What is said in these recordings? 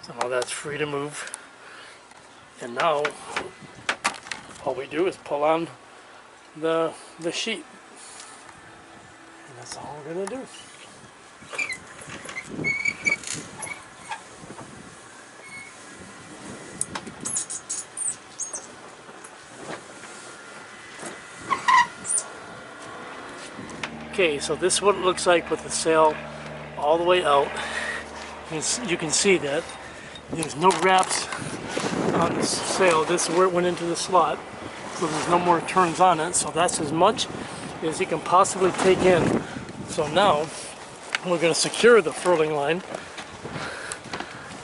So now that's free to move. And now all we do is pull on the sheet. And that's all we're going to do. Okay, so this is what it looks like with the sail all the way out. You can see that there's no wraps on the sail. This is where it went into the slot, so there's no more turns on it. So that's as much as you can possibly take in. So now we're going to secure the furling line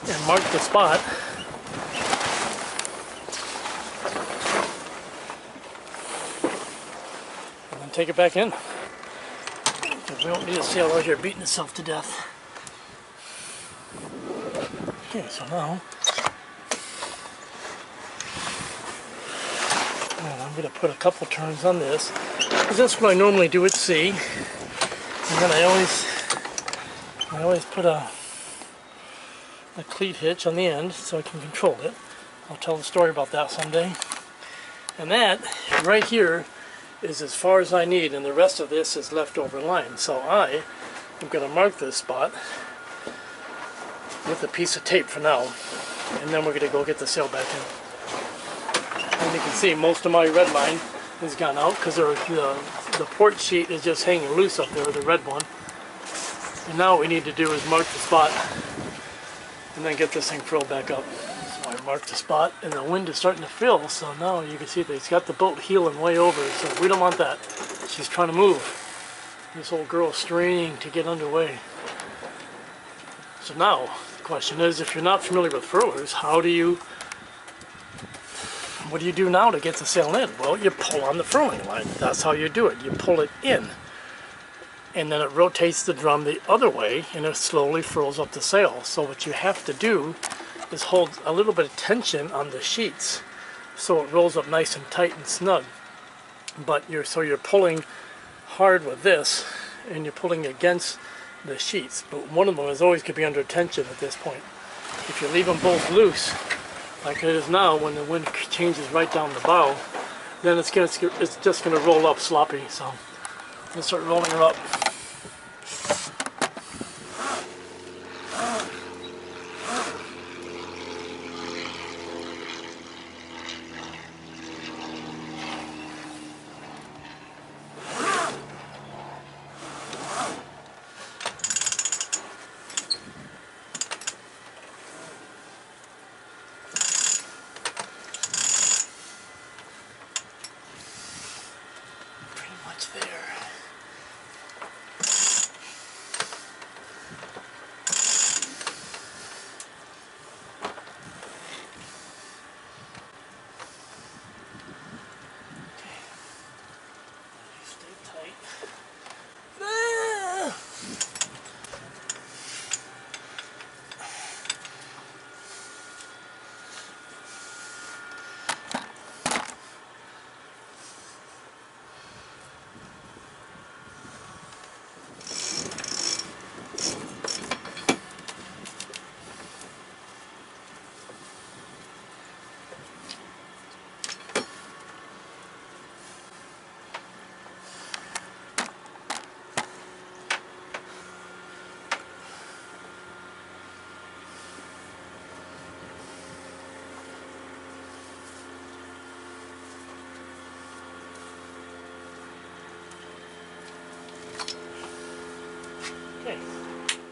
and mark the spot. And then take it back in. We don't need a sail out here beating itself to death. Okay, so now I'm going to put a couple turns on this, because that's what I normally do at sea. And then I always put a cleat hitch on the end so I can control it. I'll tell the story about that someday. And that right here is as far as I need, and the rest of this is leftover line. So I am going to mark this spot with a piece of tape for now, and then we're going to go get the sail back in. And you can see most of my red line has gone out because the port sheet is just hanging loose up there, the red one. And now what we need to do is mark the spot and then get this thing furled back up. So I marked the spot, and the wind is starting to fill, so now you can see that it's got the boat heeling way over, so we don't want that. She's trying to move. This old girl is straining to get underway. So now the question is, if you're not familiar with furlers, what do you do now to get the sail in? Well, you pull on the furling line. That's how you do it. You pull it in, and then it rotates the drum the other way, and it slowly furls up the sail. So what you have to do is hold a little bit of tension on the sheets so it rolls up nice and tight and snug. But you're pulling hard with this, and you're pulling against the sheets, but one of them is always going to be under tension at this point. If you leave them both loose, like it is now, when the wind changes right down the bow, then it's just going to roll up sloppy. So let's start rolling her up.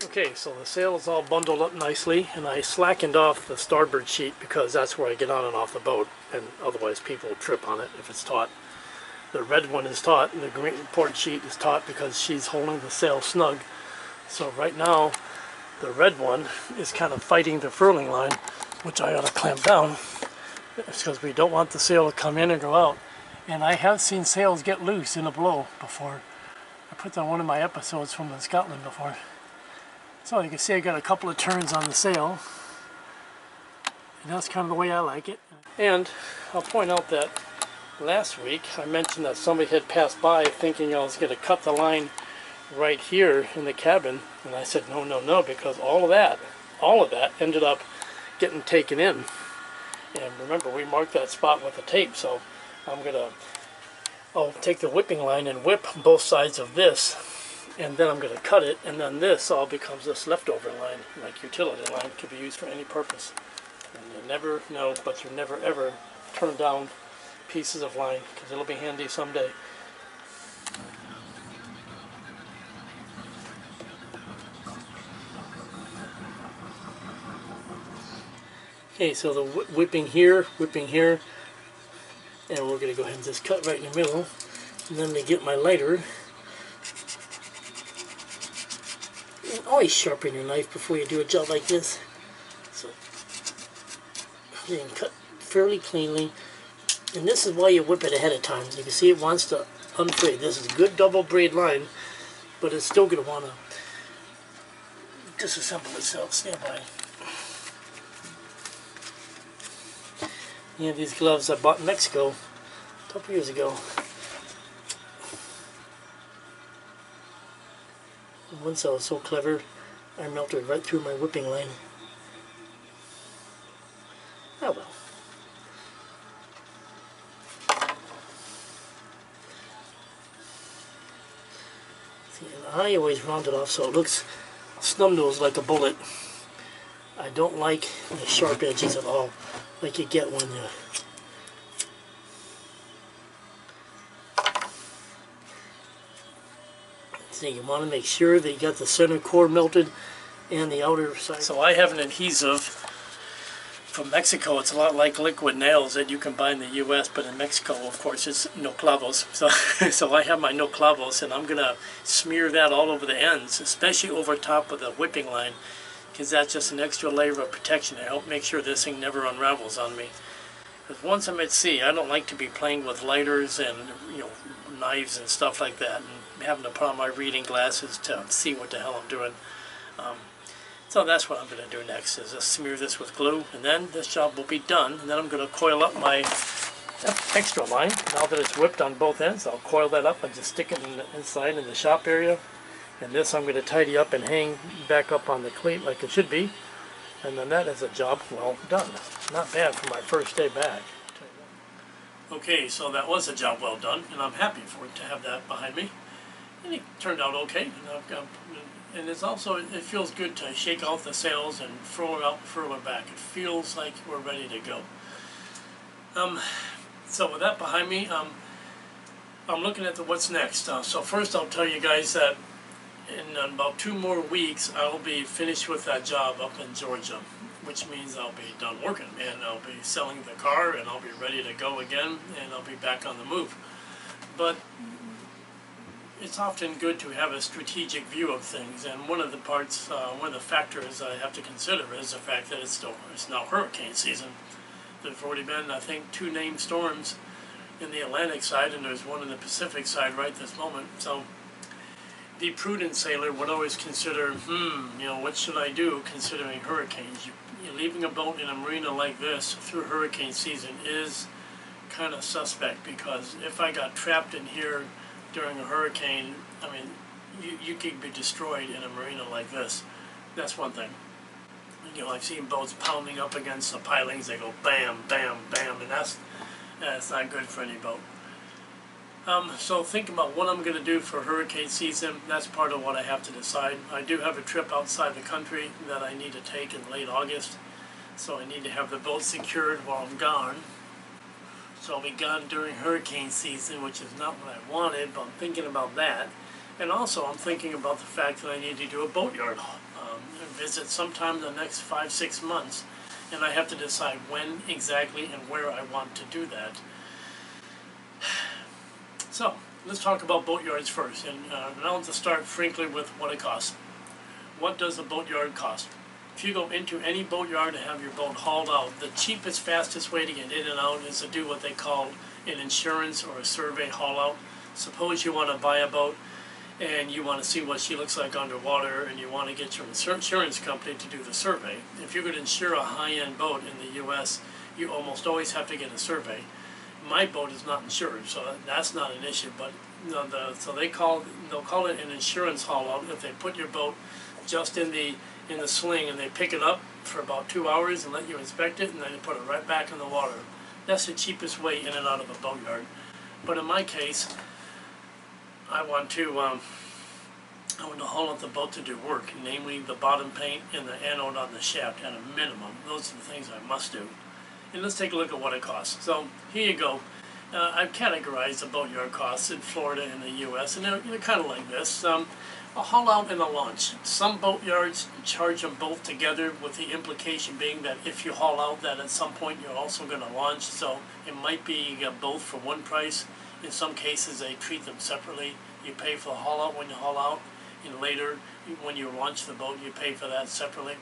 Okay, so the sail is all bundled up nicely, and I slackened off the starboard sheet because that's where I get on and off the boat, and otherwise people will trip on it if it's taut. The red one is taut, and the green port sheet is taut because she's holding the sail snug. So right now, the red one is kind of fighting the furling line, which I ought to clamp down. It's because we don't want the sail to come in and go out. And I have seen sails get loose in a blow before. I put that on one of my episodes from Scotland before. So you can see I got a couple of turns on the sail, and that's kind of the way I like it. And I'll point out that last week I mentioned that somebody had passed by thinking I was going to cut the line right here in the cabin, and I said no, because all of that ended up getting taken in. And remember, we marked that spot with the tape, so I'll take the whipping line and whip both sides of this, and then I'm going to cut it, and then this all becomes this leftover line, like utility line, to be used for any purpose. And you never know, but you never ever turn down pieces of line, because it'll be handy someday. Okay, so the whipping here, and we're going to go ahead and just cut right in the middle, and then to get my lighter. And always sharpen your knife before you do a job like this. So you can cut fairly cleanly, and this is why you whip it ahead of time. You can see it wants to unfray. This is a good double braid line, but it's still going to want to disassemble itself. Stand by. Yeah, these gloves I bought in Mexico a couple years ago. And once I was so clever, I melted right through my whipping line. Oh well. See, I always round it off so it looks snub-nosed like a bullet. I don't like the sharp edges at all, like you get when you... So you want to make sure that you got the center core melted and the outer side. So I have an adhesive from Mexico. It's a lot like liquid nails that you can buy in the US, but in Mexico, of course, it's no clavos. So I have my no clavos, and I'm going to smear that all over the ends, especially over top of the whipping line, because that's just an extra layer of protection to help make sure this thing never unravels on me. Because once I'm at sea, I don't like to be playing with lighters and knives and stuff like that, and having to put on my reading glasses to see what the hell I'm doing. So that's what I'm going to do next, is just smear this with glue, and then this job will be done. And then I'm going to coil up my extra line. Now that it's whipped on both ends, I'll coil that up and just stick it inside in the shop area. And this I'm going to tidy up and hang back up on the cleat like it should be. And then that is a job well done. Not bad for my first day back. Okay, so that was a job well done, and I'm happy for it to have that behind me. And it turned out okay. And it's also, it feels good to shake out the sails and throw it out further back. It feels like we're ready to go. So with that behind me, I'm looking at what's next. So first I'll tell you guys that in about 2 more weeks I'll be finished with that job up in Georgia, which means I'll be done working, and I'll be selling the car, and I'll be ready to go again, and I'll be back on the move. But it's often good to have a strategic view of things, and one of the parts, one of the factors I have to consider is the fact that it's now hurricane season. There's already been, I think, 2 named storms in the Atlantic side, and there's one in the Pacific side right this moment. So the prudent sailor would always consider, what should I do considering hurricanes? Leaving a boat in a marina like this through hurricane season is kind of suspect, because if I got trapped in here during a hurricane, I mean, you could be destroyed in a marina like this. That's one thing. I've seen boats pounding up against the pilings. They go bam, bam, bam, and that's not good for any boat. So think about what I'm going to do for hurricane season. That's part of what I have to decide. I do have a trip outside the country that I need to take in late August, so I need to have the boat secured while I'm gone. So I'll be gone during hurricane season, which is not what I wanted, but I'm thinking about that. And also I'm thinking about the fact that I need to do a boatyard visit sometime in the next 5-6 months, and I have to decide when exactly and where I want to do that. So, let's talk about boatyards first, and I'll just start frankly with what it costs. What does a boatyard cost? If you go into any boatyard to have your boat hauled out, the cheapest, fastest way to get in and out is to do what they call an insurance or a survey haul out. Suppose you want to buy a boat and you want to see what she looks like underwater, and you want to get your insurance company to do the survey. If you could insure a high-end boat in the US, you almost always have to get a survey. My boat is not insured, so that's not an issue. But so they'll call it an insurance haul out if they put your boat just in the in the sling, and they pick it up for about 2 hours and let you inspect it, and then they put it right back in the water. That's the cheapest way in and out of a boatyard. But in my case, I want to haul out the boat to do work, namely the bottom paint and the anode on the shaft at a minimum. Those are the things I must do. And let's take a look at what it costs. So here you go. I've categorized the boatyard costs in Florida and the U.S. and they're kind of like this. A haul out and a launch. Some boatyards charge them both together, with the implication being that if you haul out, that at some point you're also going to launch. So it might be you get both for one price. In some cases they treat them separately. You pay for the haul out when you haul out, and later when you launch the boat you pay for that separately.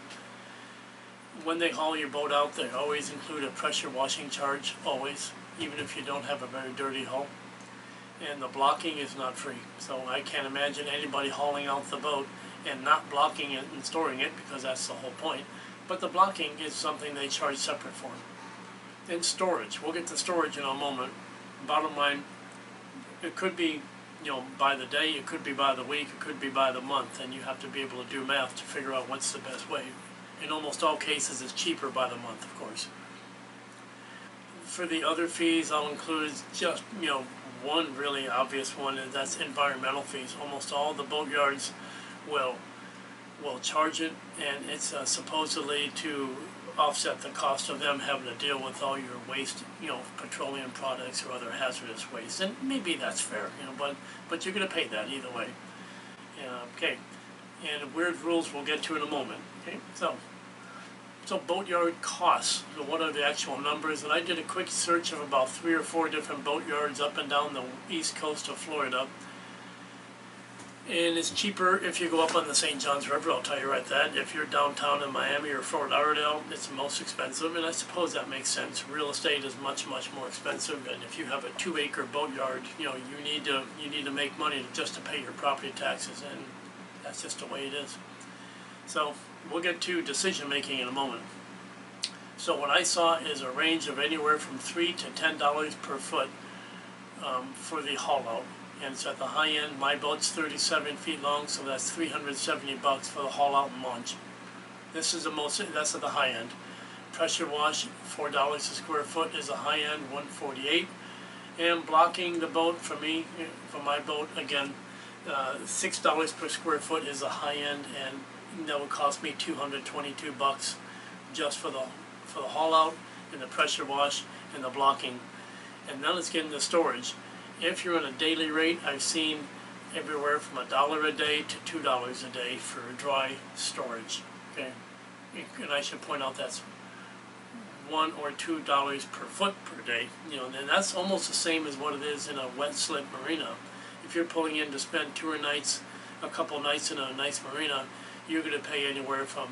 When they haul your boat out, they always include a pressure washing charge, always, even if you don't have a very dirty hull. And the blocking is not free. So I can't imagine anybody hauling out the boat and not blocking it and storing it, because that's the whole point. But the blocking is something they charge separate for. And storage, we'll get to storage in a moment. Bottom line, it could be, you know, by the day, it could be by the week, it could be by the month, and you have to be able to do math to figure out what's the best way. In almost all cases, it's cheaper by the month, of course. For the other fees, I'll include just, you know, one really obvious one, and that's environmental fees. Almost all the boatyards will charge it, and it's supposedly to offset the cost of them having to deal with all your waste, you know, petroleum products or other hazardous waste. And maybe that's fair, you know, but you're going to pay that either way. Okay, and weird rules we'll get to in a moment. Okay, so boatyard costs. So what are the actual numbers? And I did a quick search of about 3 or 4 different boatyards up and down the east coast of Florida. And it's cheaper if you go up on the St. Johns River, I'll tell you right that. If you're downtown in Miami or Fort Lauderdale, it's the most expensive, and I suppose that makes sense. Real estate is much, much more expensive, and if you have a 2-acre boatyard, you know, you need to make money just to pay your property taxes, and that's just the way it is. So we'll get to decision making in a moment. So what I saw is a range of anywhere from $3 to $10 per foot for the haul out. And it's at the high end. My boat's 37 feet long, so that's $370 for the haul out and launch. This is that's at the high end. Pressure wash, $4 a square foot is a high end, $148. And blocking the boat for me, for my boat, again, $6 per square foot is a high end, and that would cost me $222 just for the haul out and the pressure wash and the blocking. And now let's get into storage. If you're on a daily rate, I've seen everywhere from $1 a day to $2 a day for dry storage. Okay, and I should point out that's $1 or $2 per foot per day. You know, and that's almost the same as what it is in a wet slip marina. If you're pulling in to spend a couple nights in a nice marina, you're going to pay anywhere from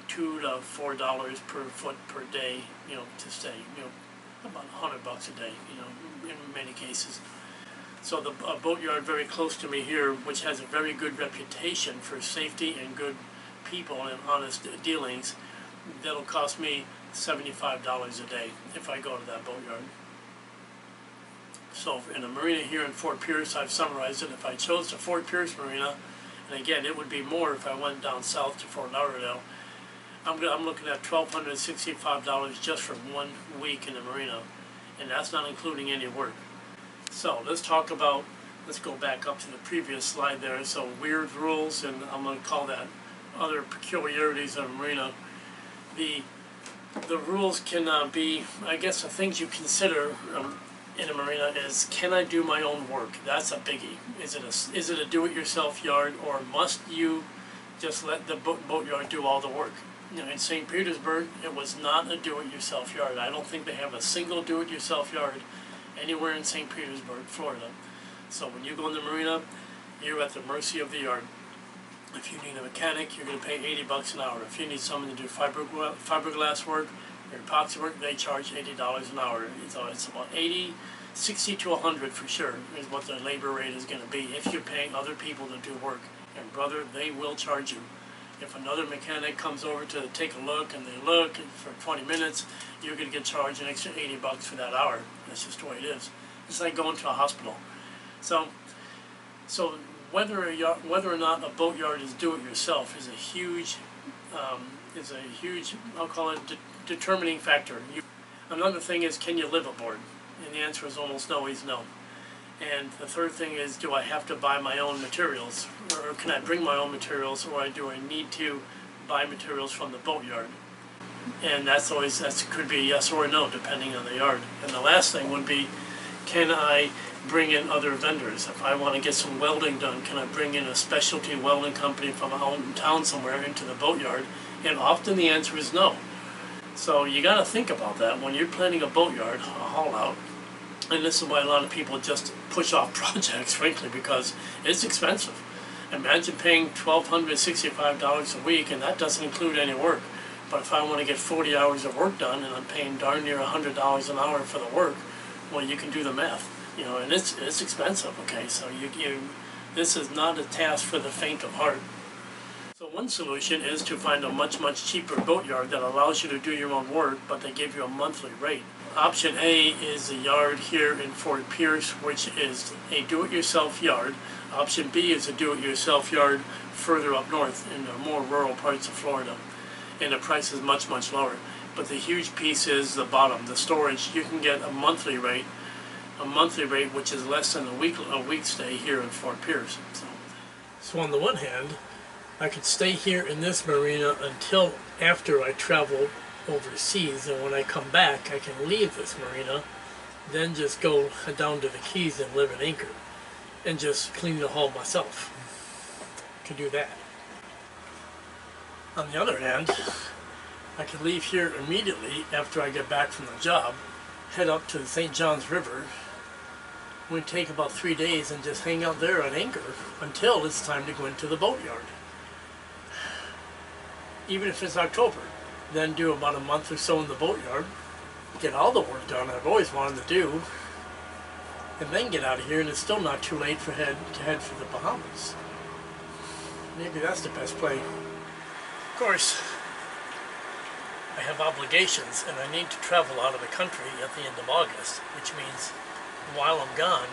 $2 to $4 per foot per day. You know, to stay. You know, about $100 a day. You know, in many cases. So a boatyard very close to me here, which has a very good reputation for safety and good people and honest dealings, that'll cost me $75 a day if I go to that boatyard. So in a marina here in Fort Pierce, I've summarized it. If I chose the Fort Pierce Marina, and again, it would be more if I went down south to Fort Lauderdale, I'm looking at $1,265 just for 1 week in the marina, and that's not including any work. So let's go back up to the previous slide there. So weird rules, and I'm going to call that other peculiarities of a marina. The rules can be, I guess, the things you consider in a marina is, can I do my own work? That's a biggie. Is it a do-it-yourself yard, or must you just let the boatyard do all the work? You know, in St. Petersburg, it was not a do-it-yourself yard. I don't think they have a single do-it-yourself yard anywhere in St. Petersburg, Florida. So when you go in the marina, you're at the mercy of the yard. If you need a mechanic, you're going to pay $80 an hour. If you need someone to do fiberglass work or epoxy work, they charge $80 an hour. So it's about 60 to 100 for sure is what the labor rate is going to be if you're paying other people to do work. And brother, they will charge you. If another mechanic comes over to take a look, and they look for 20 minutes, you're going to get charged an extra $80 for that hour. That's just the way it is. It's like going to a hospital. So whether or not a boatyard is do-it-yourself is a huge is a huge, I'll call it, determining factor. Another thing is, can you live aboard? And the answer is almost always no. And the third thing is, do I have to buy my own materials? Or can I bring my own materials, or do I need to buy materials from the boatyard? And that could be yes or no, depending on the yard. And the last thing would be, can I bring in other vendors? If I want to get some welding done, can I bring in a specialty welding company from out in town somewhere into the boatyard? And often the answer is no. So you got to think about that when you're planning a boatyard, a haul out. And this is why a lot of people just push off projects, frankly, because it's expensive. Imagine paying $1,265 a week, and that doesn't include any work. But if I want to get 40 hours of work done, and I'm paying darn near $100 an hour for the work, well, you can do the math, you know, and it's expensive. Okay, so this is not a task for the faint of heart. So one solution is to find a much cheaper boatyard that allows you to do your own work, but they give you a monthly rate. Option A is a yard here in Fort Pierce, which is a do-it-yourself yard. Option B is a do-it-yourself yard further up north in the more rural parts of Florida, and the price is much lower. But the huge piece is the bottom, the storage. You can get a monthly rate which is less than a week stay here in Fort Pierce. So on the one hand, I could stay here in this marina until after I travel overseas, and when I come back I can leave this marina, then just go down to the Keys and live at anchor and just clean the hull myself. Can do that. On the other hand, I could leave here immediately after I get back from the job, head up to the St. Johns River. We take about 3 days and just hang out there at anchor until it's time to go into the boatyard. Even if it's October, then do about a month or so in the boatyard, get all the work done I've always wanted to do, and then get out of here, and it's still not too late to head for the Bahamas. Maybe that's the best play. Of course, I have obligations, and I need to travel out of the country at the end of August, which means while I'm gone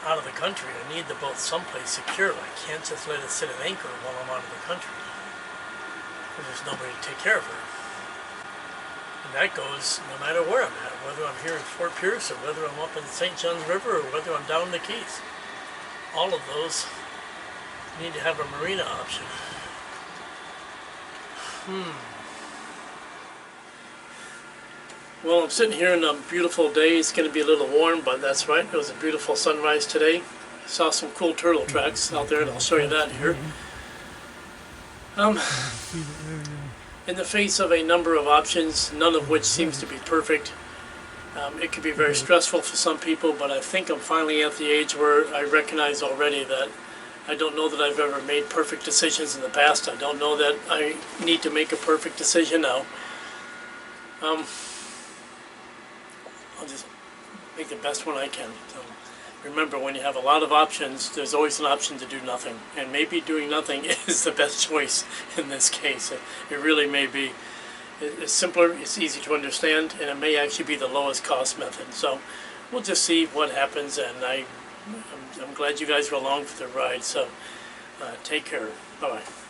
out of the country, I need the boat someplace secure. I can't just let it sit at anchor while I'm out of the country, because there's nobody to take care of her. And that goes no matter where I'm at, whether I'm here in Fort Pierce, or whether I'm up in the St. Johns River, or whether I'm down in the Keys. All of those need to have a marina option. Well, I'm sitting here on a beautiful day. It's going to be a little warm, but that's right. It was a beautiful sunrise today. I saw some cool turtle tracks out there, and I'll show you that here. In the face of a number of options, none of which seems to be perfect, it can be very stressful for some people, but I think I'm finally at the age where I recognize already that I don't know that I've ever made perfect decisions in the past. I don't know that I need to make a perfect decision now. I'll just make the best one I can. So remember, when you have a lot of options, there's always an option to do nothing. And maybe doing nothing is the best choice in this case. It really may be. It's simpler, it's easy to understand, and it may actually be the lowest cost method. So we'll just see what happens, and I'm glad you guys were along for the ride. So take care. Bye-bye.